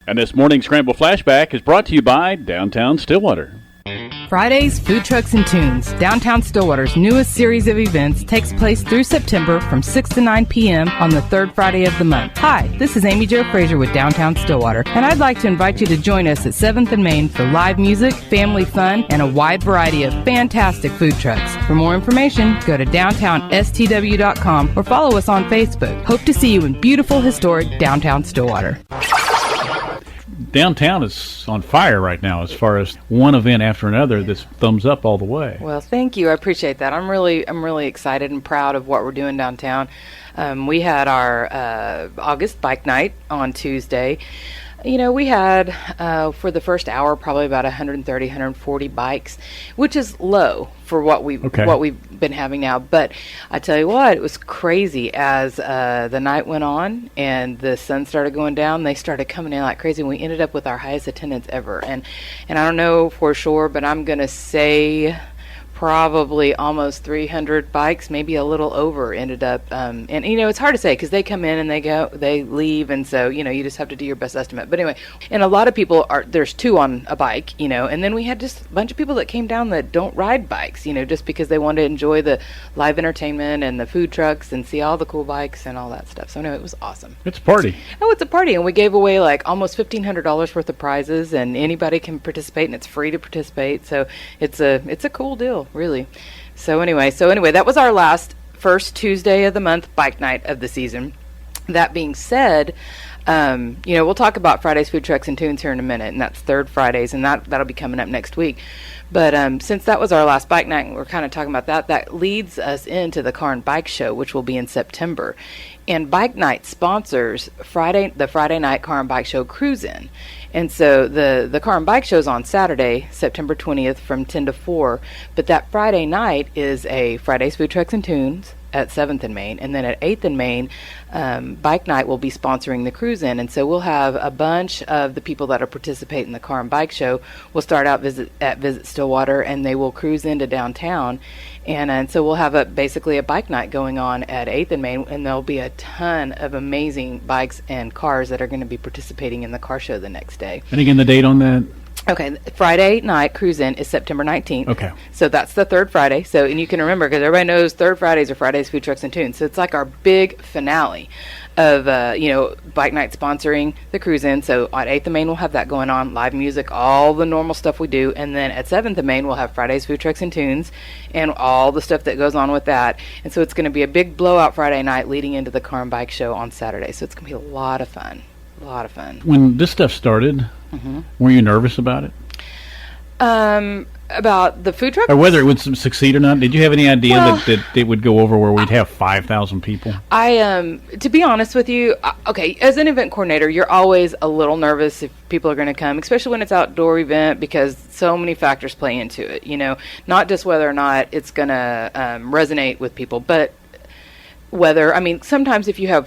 And this morning's Scramble Flashback is brought to you by Downtown Stillwater. Fridays, Food Trucks and Tunes. Downtown Stillwater's newest series of events takes place through September from 6 to 9 p.m. on the third Friday of the month. Hi, this is Amy Jo Frazier with Downtown Stillwater, and I'd like to invite you to join us at 7th and Main for live music, family fun, and a wide variety of fantastic food trucks. For more information, go to downtownstw.com or follow us on Facebook. Hope to see you in beautiful, historic Downtown Stillwater. Downtown is on fire right now as far as one event after another that's thumbs up all the way. Well, thank you. I appreciate that. I'm really excited and proud of what we're doing downtown. We had our August bike night on Tuesday. You know, we had, for the first hour, probably about 130, 140 bikes, which is low for what we've been having now. But I tell you what, it was crazy as the night went on and the sun started going down. They started coming in like crazy, and we ended up with our highest attendance ever. And I don't know for sure, but I'm going to say probably almost 300 bikes, maybe a little over, ended up. And, you know, it's hard to say because they come in and they leave. And so, you know, you just have to do your best estimate. But anyway, and a lot of people there's two on a bike, you know, and then we had just a bunch of people that came down that don't ride bikes, you know, just because they want to enjoy the live entertainment and the food trucks and see all the cool bikes and all that stuff. So, no, it was awesome. It's a party. Oh, it's a party. And we gave away like almost $1,500 worth of prizes, and anybody can participate, and it's free to participate. So it's a cool deal. Really. So anyway, that was our first Tuesday of the month bike night of the season. That being said, you know, we'll talk about Fridays, Food Trucks, and Tunes here in a minute, and that's third Fridays, and that'll be coming up next week. But since that was our last bike night, and we're kind of talking about that leads us into the Car and Bike Show, which will be in September. And Bike Night sponsors the Friday night Car and Bike Show Cruise-In. And so the Car and Bike Show is on Saturday, September 20th from 10 to 4. But that Friday night is a Fridays, Food Trucks, and Tunes at 7th and Main. And then at 8th and Main, Bike Night will be sponsoring the Cruise-In. And so we'll have a bunch of the people that are participating in the Car and Bike Show will start out at Visit Stillwater, and they will cruise into downtown. And so we'll have basically a bike night going on at 8th and Main, and there'll be a ton of amazing bikes and cars that are going to be participating in the car show the next day. And again, the date on that? Okay, Friday night cruise-in is September 19th. Okay. So that's the third Friday. So, and you can remember, because everybody knows third Fridays are Fridays, Food Trucks, and Tunes. So it's like our big finale of, you know, Bike Night sponsoring the cruise-in. So at 8th and Main, we'll have that going on, live music, all the normal stuff we do. And then at 7th and Main, we'll have Fridays, Food Trucks, and Tunes, and all the stuff that goes on with that. And so it's going to be a big blowout Friday night leading into the Car and Bike Show on Saturday. So it's going to be a lot of fun. A lot of fun. When this stuff started, were you nervous about it? About the food truck? Or whether it would succeed or not? Did you have any idea that it would go over where we'd have 5,000 people? To be honest with you, okay, as an event coordinator, you're always a little nervous if people are going to come, especially when it's outdoor event, because so many factors play into it, you know, not just whether or not it's going to resonate with people, but weather. I mean, sometimes if you have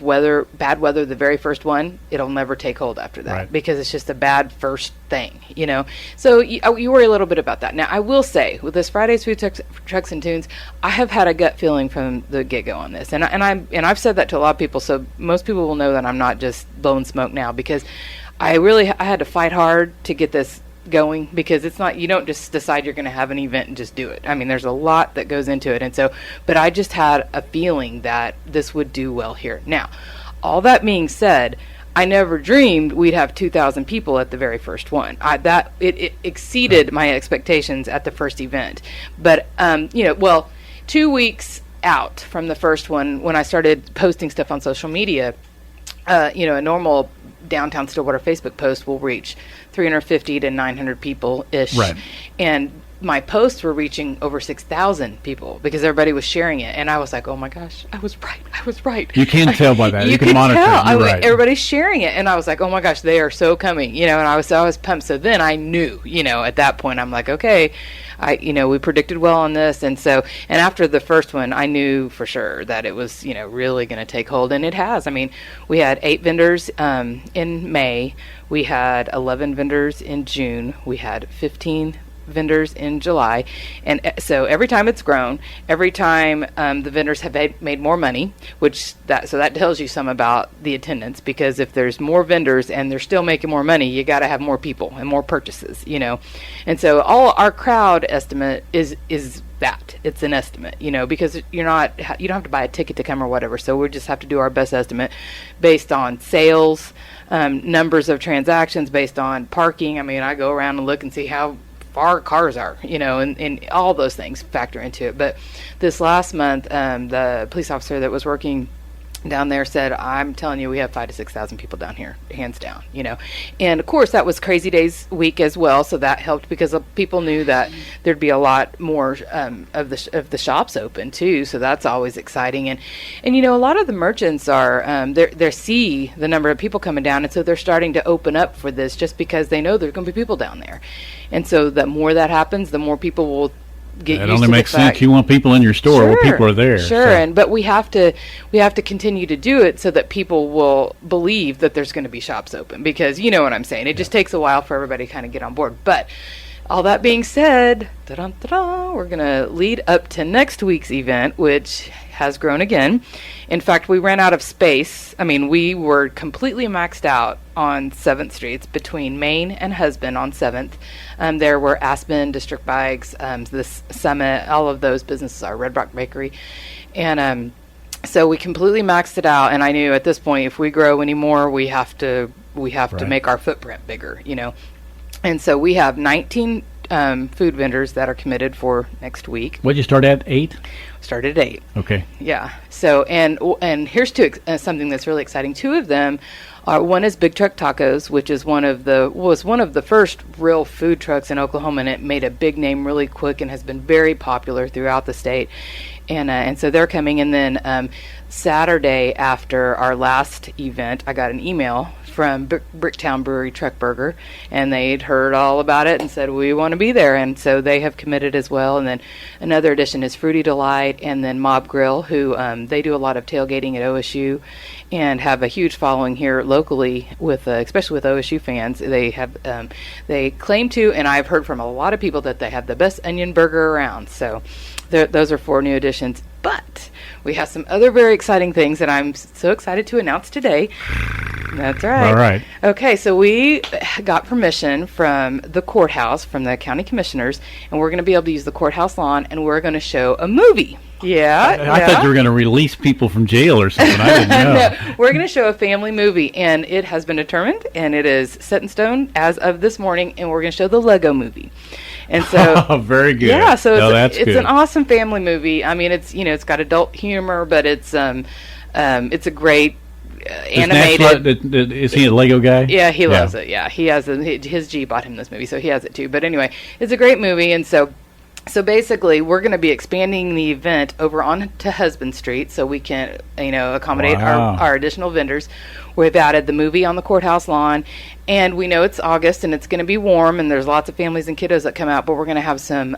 bad weather, the very first one, it'll never take hold after that, right, because it's just a bad first thing, you know. So you worry a little bit about that. Now, I will say, with this Fridays Food Trucks and Tunes, I have had a gut feeling from the get-go on this, and I've said that to a lot of people. So most people will know that I'm not just blowing smoke now, because I had to fight hard to get this going, because it's not, you don't just decide you're going to have an event and just do it. I mean, there's a lot that goes into it. And so, but I just had a feeling that this would do well here. Now, all that being said, I never dreamed we'd have 2,000 people at the very first one. It exceeded my expectations at the first event. But, 2 weeks out from the first one, when I started posting stuff on social media, a normal Downtown Stillwater Facebook post will reach 350 to 900 people-ish. Right. And my posts were reaching over 6,000 people because everybody was sharing it. And I was like, oh my gosh, I was right. You can tell by that. You can monitor it. You're right. Everybody's sharing it. And I was like, oh my gosh, they are so coming, and I was pumped. So then I knew, at that point, I'm like, okay, we predicted well on this. And after the first one, I knew for sure that it was, really going to take hold. And it has. I mean, we had 8 vendors in May. We had 11 vendors in June. We had 15 vendors in July, and so every time it's grown, every time the vendors have made more money, that tells you some about the attendance, because if there's more vendors and they're still making more money, you got to have more people and more purchases, and so all our crowd estimate is that it's an estimate, because you don't have to buy a ticket to come or whatever, so we just have to do our best estimate based on sales, numbers of transactions, based on parking. I mean, I go around and look and see how far cars are, and all those things factor into it. But this last month, the police officer that was working down there said, I'm telling you, we have 5,000 to 6,000 people down here, hands down, and of course that was Crazy Days week as well, so that helped, because people knew that there'd be a lot more of the shops open too, so that's always exciting. And a lot of the merchants are they see the number of people coming down, and so they're starting to open up for this, just because they know there's going to be people down there, and so the more that happens, the more people will get that used only to makes the fact. sense. You want people in your store where people are there. Sure, but we have to continue to do it so that people will believe that there's going to be shops open, because you know what I'm saying. It just takes a while for everybody to kind of get on board. But all that being said, we're going to lead up to next week's event, which has grown again. In fact, we ran out of space. I mean, we were completely maxed out on 7th Street. It's between Main and Husband on 7th. There were Aspen, District Bikes, this Summit, all of those businesses are, Red Rock Bakery. And so we completely maxed it out, and I knew at this point, if we grow anymore, we have to make our footprint bigger, And so we have 19 food vendors that are committed for next week. What'd you start at, 8? Started at 8. Okay. Yeah. So, and here's something that's really exciting. 2 of them are, one is Big Truck Tacos, which is was one of the first real food trucks in Oklahoma, and it made a big name really quick and has been very popular throughout the state. And so they're coming. And then Saturday, after our last event, I got an email from Bricktown Brewery Truck Burger, and they'd heard all about it and said, we want to be there. And so they have committed as well. And then another addition is Fruity Delight, and then Mob Grill, who they do a lot of tailgating at OSU and have a huge following here locally, with especially with OSU fans. They claim to, and I've heard from a lot of people, that they have the best onion burger around. So those are 4 new additions. But we have some other very exciting things that I'm so excited to announce today. That's right. All right. Okay, so we got permission from the courthouse, from the county commissioners, and we're going to be able to use the courthouse lawn, and we're going to show a movie. Yeah. I thought you were going to release people from jail or something. I didn't know. No, we're going to show a family movie, and it has been determined, and it is set in stone as of this morning, and we're going to show the Lego movie. And so, very good. Yeah, so it's good. an awesome family movie. I mean, it's got adult humor, but it's a great animated. Is he a Lego guy? Yeah, he loves it. Yeah, he has his G bought him this movie, so he has it too. But anyway, it's a great movie, and so basically, we're going to be expanding the event over on to Husband Street, so we can, accommodate our additional vendors. We've added the movie on the courthouse lawn, and we know it's August and it's going to be warm, and there's lots of families and kiddos that come out, but we're going to have some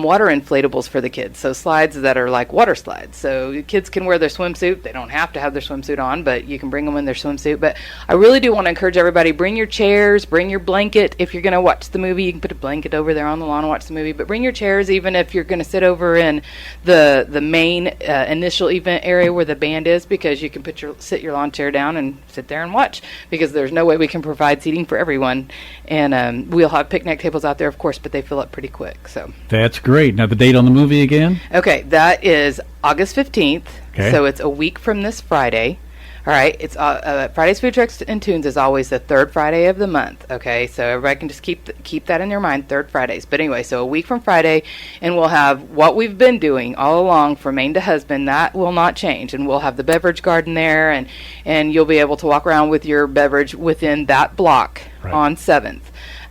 water inflatables for the kids, so slides that are like water slides. So kids can wear their swimsuit. They don't have to have their swimsuit on, but you can bring them in their swimsuit. But I really do want to encourage everybody, bring your chairs, bring your blanket. If you're going to watch the movie, you can put a blanket over there on the lawn and watch the movie, but bring your chairs, even if you're going to sit over in the main initial event area where the band is, because you can sit your lawn chair down and sit there and watch, because there's no way we can provide seating for everyone. And we'll have picnic tables out there, of course, but they fill up pretty quick. So that's great. Now the date on the movie again? Okay, that is August 15th. Okay. So it's a week from this Friday. All right, it's Friday's Food Trucks and Tunes is always the 3rd Friday of the month. Okay, so everybody can just keep that in their mind, 3rd Fridays. But anyway, so a week from Friday, and we'll have what we've been doing all along from Main to Husband. That will not change, and we'll have the beverage garden there, and you'll be able to walk around with your beverage within that block on 7th.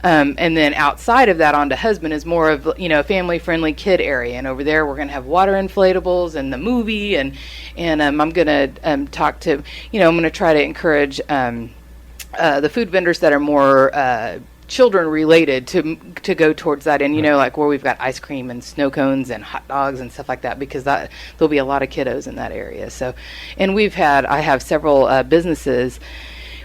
And then outside of that onto Husband is more of, a family-friendly kid area. And over there we're going to have water inflatables and the movie. And I'm going to talk to, I'm going to try to encourage the food vendors that are more children-related to go towards that. And, like where we've got ice cream and snow cones and hot dogs and stuff like that, because there'll be a lot of kiddos in that area. So, and I have several businesses.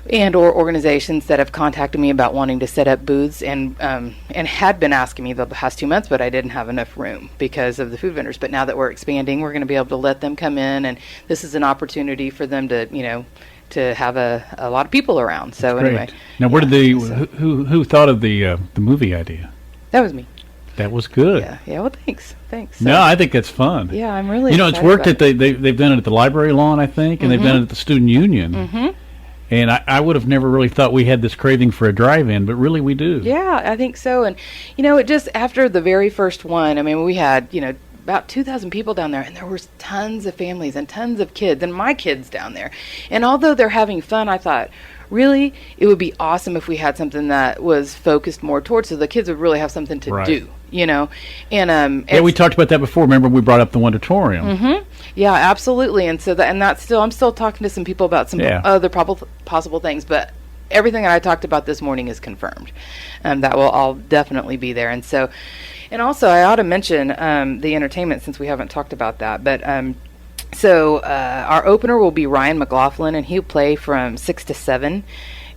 and or organizations that have contacted me about wanting to set up booths and had been asking me the past 2 months, but I didn't have enough room because of the food vendors. But now that we're expanding, we're going to be able to let them come in, and this is an opportunity for them to, to have a lot of people around. So Great. anyway. Now, where did who thought of the movie idea? That was me. That was good. Yeah. Well, thanks. So, No, I think that's fun. Yeah, I'm really. It's worked at they've done it at the library lawn, I think, and they've done it at the student union. Mm-hmm. And I would have never really thought we had this craving for a drive-in, but really we do. Yeah, I think so. And it just after the very first one, I mean, we had about 2,000 people down there, and there was tons of families and tons of kids, and my kids down there. And although they're having fun, I thought, really, it would be awesome if we had something that was focused more towards, so the kids would really have something to do. And we talked about that before. Remember, we brought up the Wondatorium. Mm-hmm. Yeah, absolutely. And so I'm still talking to some people about some other possible things, but everything that I talked about this morning is confirmed. That will all definitely be there. And so, and also I ought to mention the entertainment, since we haven't talked about that. But so our opener will be Ryan McLaughlin, and he'll play from 6 to 7.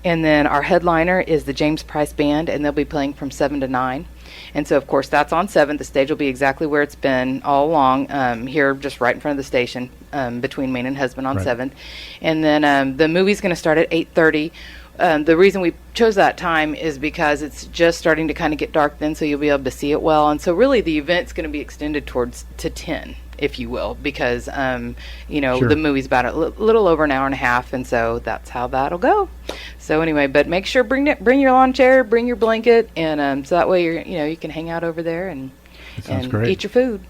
And then our headliner is the James Price Band, and they'll be playing from 7 to 9. And so, of course, that's on 7. The stage will be exactly where it's been all along, here just right in front of the station, between Main and Husband on 7th. And then the movie's going to start at 8:30. The reason we chose that time is because it's just starting to kind of get dark then, so you'll be able to see it well. And so really the event's going to be extended to 10, if you will, because, the movie's about a little over an hour and a half, and so that's how that'll go. So anyway, but make sure bring your lawn chair, bring your blanket, and so that way you can hang out over there and great. eat your food.